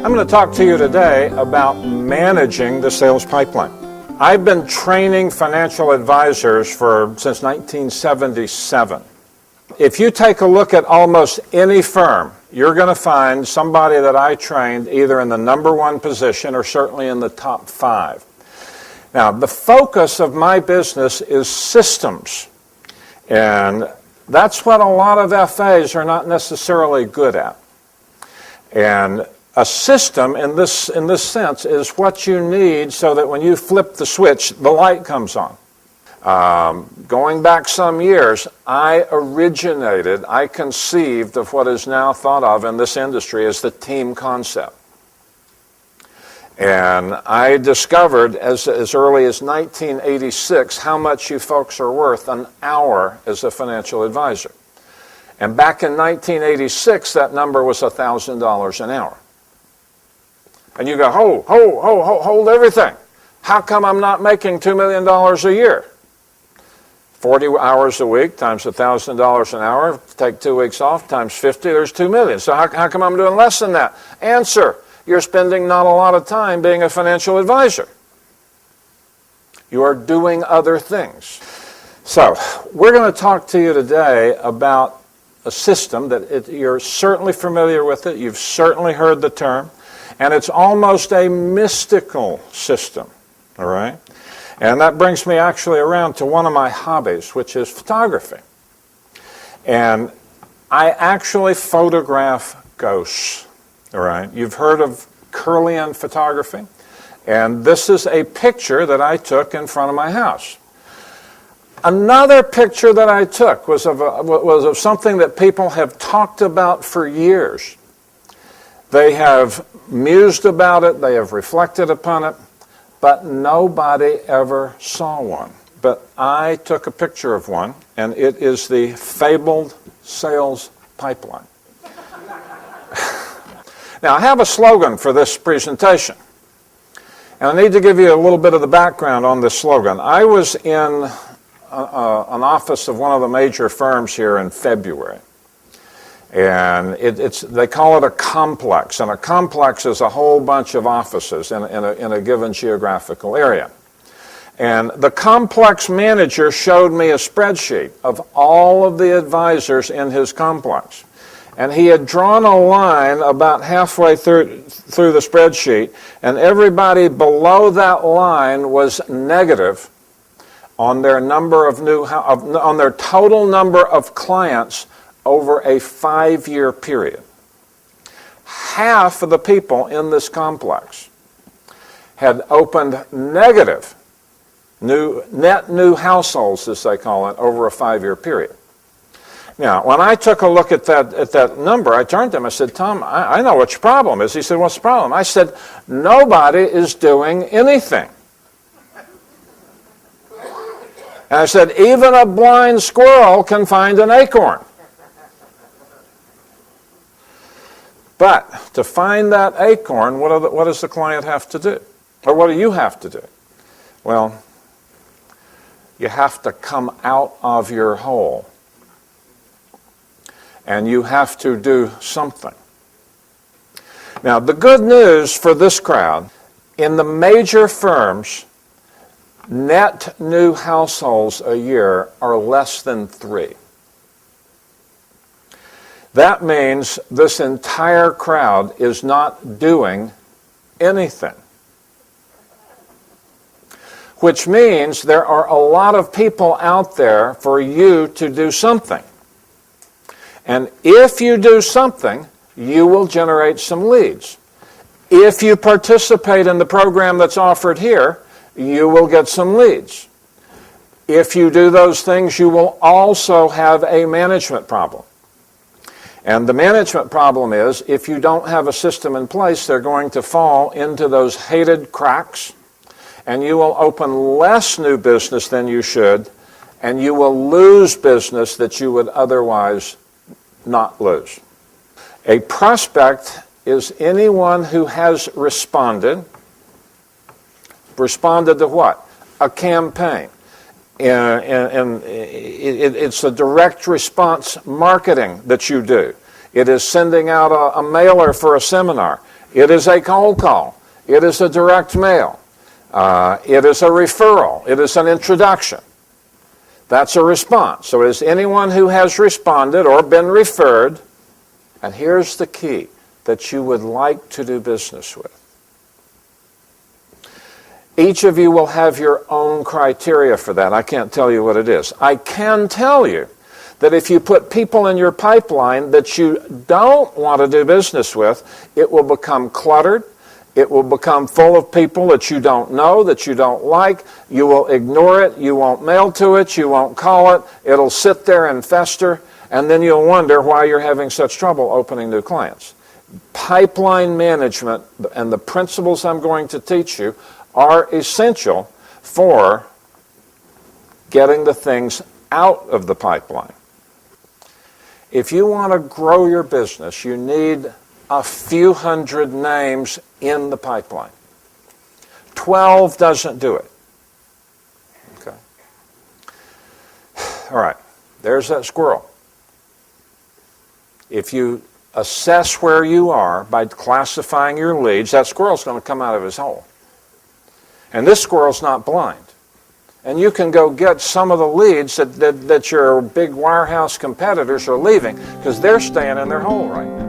I'm going to talk to you today about managing the sales pipeline. I've been training financial advisors since 1977. If you take a look at almost any firm, you're going to find somebody that I trained either in the number one position or certainly in the top 5. Now, the focus of my business is systems, and that's what a lot of FAs are not necessarily good at. And a system in this sense is what you need so that when you flip the switch, the light comes on. Going back some years, I conceived of what is now thought of in this industry as the team concept. And I discovered as early as 1986 how much you folks are worth an hour as a financial advisor. And back in 1986, that number was $1,000 an hour. And you go, hold everything. How come I'm not making $2 million a year? 40 hours a week times $1,000 an hour, take 2 weeks off, times 50, there's $2 million. So how come I'm doing less than that? Answer, you're spending not a lot of time being a financial advisor. You are doing other things. So we're going to talk to you today about a system that you're certainly familiar with it, you've certainly heard the term, and it's almost a mystical system, all right? And that brings me actually around to one of my hobbies, which is photography. And I actually photograph ghosts, all right? You've heard of Kirlian photography, and this is a picture that I took in front of my house. Another picture that I took was of something that people have talked about for years. They have mused about it, they have reflected upon it, but nobody ever saw one. But I took a picture of one, and it is the fabled sales pipeline. Now, I have a slogan for this presentation, and I need to give you a little bit of the background on this slogan. I was in an office of one of the major firms here in February. And they call it a complex, and a complex is a whole bunch of offices in a given geographical area. And the complex manager showed me a spreadsheet of all of the advisors in his complex. And he had drawn a line about halfway through the spreadsheet, and everybody below that line was negative on their on their total number of clients over a 5-year period. Half of the people in this complex had opened negative net new households, as they call it, over a 5-year period. Now, when I took a look at that number, I turned to him, I said, Tom, I know what your problem is. He said, what's the problem? I said, nobody is doing anything. And I said, even a blind squirrel can find an acorn. But to find that acorn, what does the client have to do? Or what do you have to do? Well, you have to come out of your hole. And you have to do something. Now, the good news for this crowd, in the major firms, net new households a year are less than 3. That means this entire crowd is not doing anything. Which means there are a lot of people out there for you to do something. And if you do something, you will generate some leads. If you participate in the program that's offered here, you will get some leads. If you do those things, you will also have a management problem. And the management problem is, if you don't have a system in place, they're going to fall into those hated cracks, and you will open less new business than you should, and you will lose business that you would otherwise not lose. A prospect is anyone who has responded to what? A campaign. And it's a direct response marketing that you do. It is sending out a mailer for a seminar. It is a cold call. It is a direct mail. It is a referral. It is an introduction. That's a response. So it is anyone who has responded or been referred, and here's the key, that you would like to do business with. Each of you will have your own criteria for that. I can't tell you what it is. I can tell you that if you put people in your pipeline that you don't want to do business with, it will become cluttered. It will become full of people that you don't know, that you don't like. You will ignore it. You won't mail to it. You won't call it. It'll sit there and fester, and then you'll wonder why you're having such trouble opening new clients. Pipeline management and the principles I'm going to teach you are essential for getting the things out of the pipeline. If you want to grow your business, you need a few hundred names in the pipeline. 12 doesn't do it. Okay. All right, there's that squirrel. If you assess where you are by classifying your leads, that squirrel's going to come out of his hole. And this squirrel's not blind. And you can go get some of the leads that your big wirehouse competitors are leaving because they're staying in their hole right now.